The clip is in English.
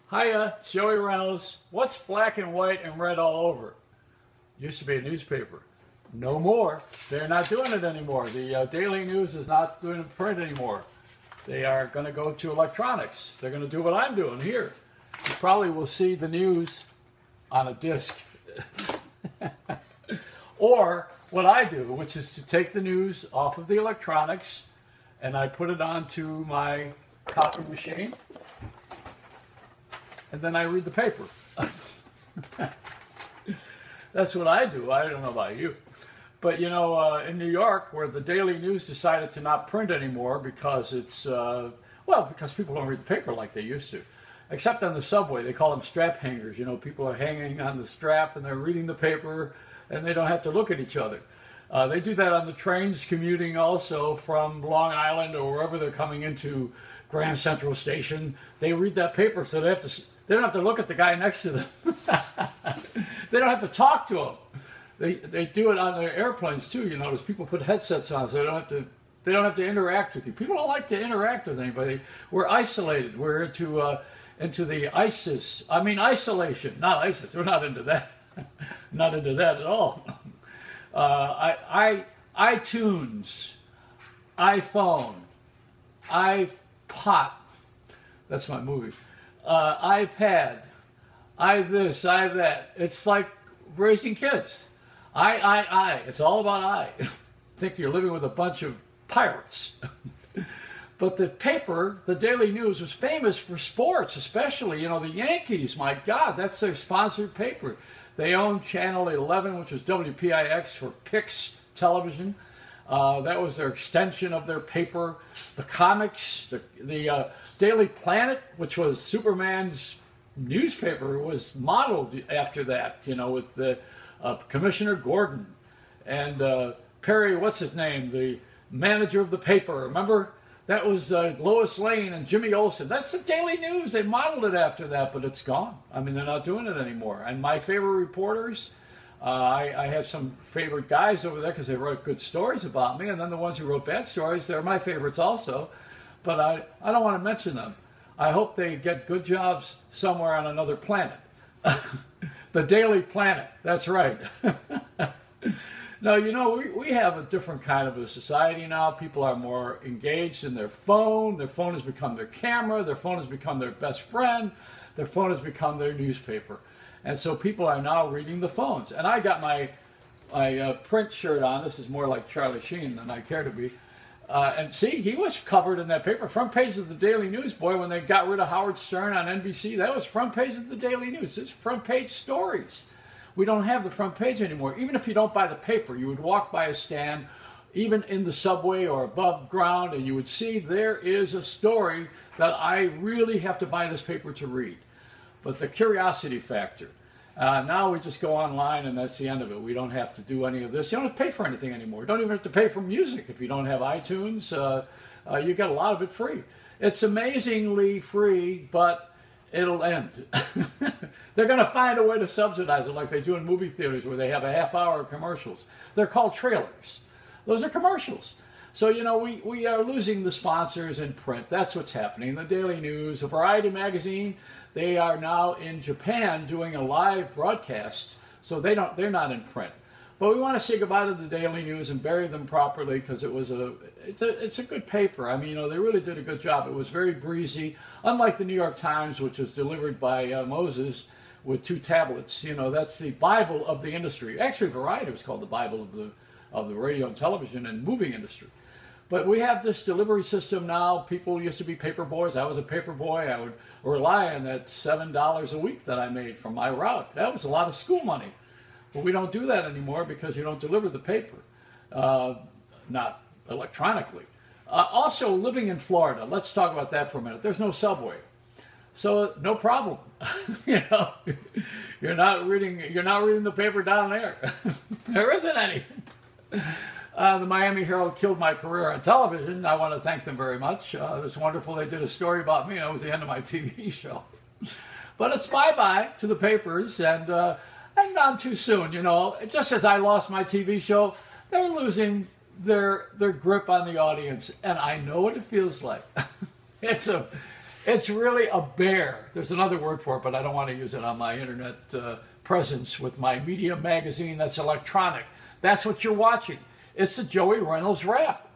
Hiya, it's Joey Reynolds. What's black and white and red all over? Used to be a newspaper. No more. They're not doing it anymore. The Daily News is not doing print anymore. They are going to go to electronics. They're going to do what I'm doing here. You probably will see the news on a disc. Or what I do, which is to take the news off of the electronics and I put it onto my copy machine. And then I read the paper. That's what I do. I don't know about you. But, you know, in New York, where the Daily News decided to not print anymore because it's, because people don't read the paper like they used to. Except on the subway. They call them strap hangers. You know, people are hanging on the strap and they're reading the paper and they don't have to look at each other. They do that on the trains commuting also from Long Island or wherever they're coming into Grand Central Station. They read that paper so they don't have to look at the guy next to them. They don't have to talk to him. They do it on their airplanes too. You notice people put headsets on so they don't have to interact with you. People don't like to interact with anybody. We're isolated. We're into the isolation, not ISIS. We're not into that. Not into that at all. iTunes, iPhone, iPod. That's my movie. iPad, this, that. It's like raising kids. I. It's all about I. Think you're living with a bunch of pirates. But the paper, the Daily News, was famous for sports, especially, you know, the Yankees. My God, that's their sponsored paper. They own Channel 11, which was WPIX for Pix Television. That was their extension of their paper. The comics, the Daily Planet, which was Superman's newspaper, was modeled after that, you know, with the Commissioner Gordon and Perry, what's his name, the manager of the paper. Remember? That was Lois Lane and Jimmy Olsen. That's the Daily News. They modeled it after that, but it's gone. I mean, they're not doing it anymore. And my favorite reporters, I had some favorite guys over there because they wrote good stories about me. And then the ones who wrote bad stories, they're my favorites also. But I don't want to mention them. I hope they get good jobs somewhere on another planet. The Daily Planet. That's right. No, you know, we have a different kind of a society now. People are more engaged in their phone. Their phone has become their camera. Their phone has become their best friend. Their phone has become their newspaper. And so people are now reading the phones. And I got my print shirt on. This is more like Charlie Sheen than I care to be. And see, he was covered in that paper. Front page of the Daily News, boy, when they got rid of Howard Stern on NBC, that was front page of the Daily News. It's front page stories. We don't have the front page anymore. Even if you don't buy the paper, you would walk by a stand, even in the subway or above ground, and you would see there is a story that I really have to buy this paper to read. But the curiosity factor. Now we just go online and that's the end of it. We don't have to do any of this. You don't have to pay for anything anymore. You don't even have to pay for music if you don't have iTunes. You get a lot of it free. It's amazingly free, but it'll end. They're going to find a way to subsidize it like they do in movie theaters where they have a half-hour commercials. They're called trailers. Those are commercials. So, you know, we are losing the sponsors in print. That's what's happening. The Daily News, the Variety magazine, they are now in Japan doing a live broadcast, so they're not in print. But we want to say goodbye to the Daily News and bury them properly because it's a good paper. I mean, you know, they really did a good job. It was very breezy, unlike the New York Times, which was delivered by Moses with 2 tablets. You know, that's the Bible of the industry. Actually, Variety was called the Bible of the radio and television and movie industry. But we have this delivery system now. People used to be paper boys. I was a paper boy. I would rely on that $7 a week that I made from my route. That was a lot of school money. But we don't do that anymore because you don't deliver the paper, not electronically. Also, living in Florida, let's talk about that for a minute. There's no subway, so no problem. You know, you're not reading the paper down there. There isn't any. The Miami Herald killed my career on television. I want to thank them very much. It's wonderful. They did a story about me, and it was the end of my TV show. But it's bye-bye to the papers, and not too soon. You know, just as I lost my TV show, they're losing their grip on the audience, and I know what it feels like. It's It's really a bear. There's another word for it, but I don't want to use it on my internet presence with my media magazine that's electronic. That's what you're watching. It's the Joey Reynolds rap.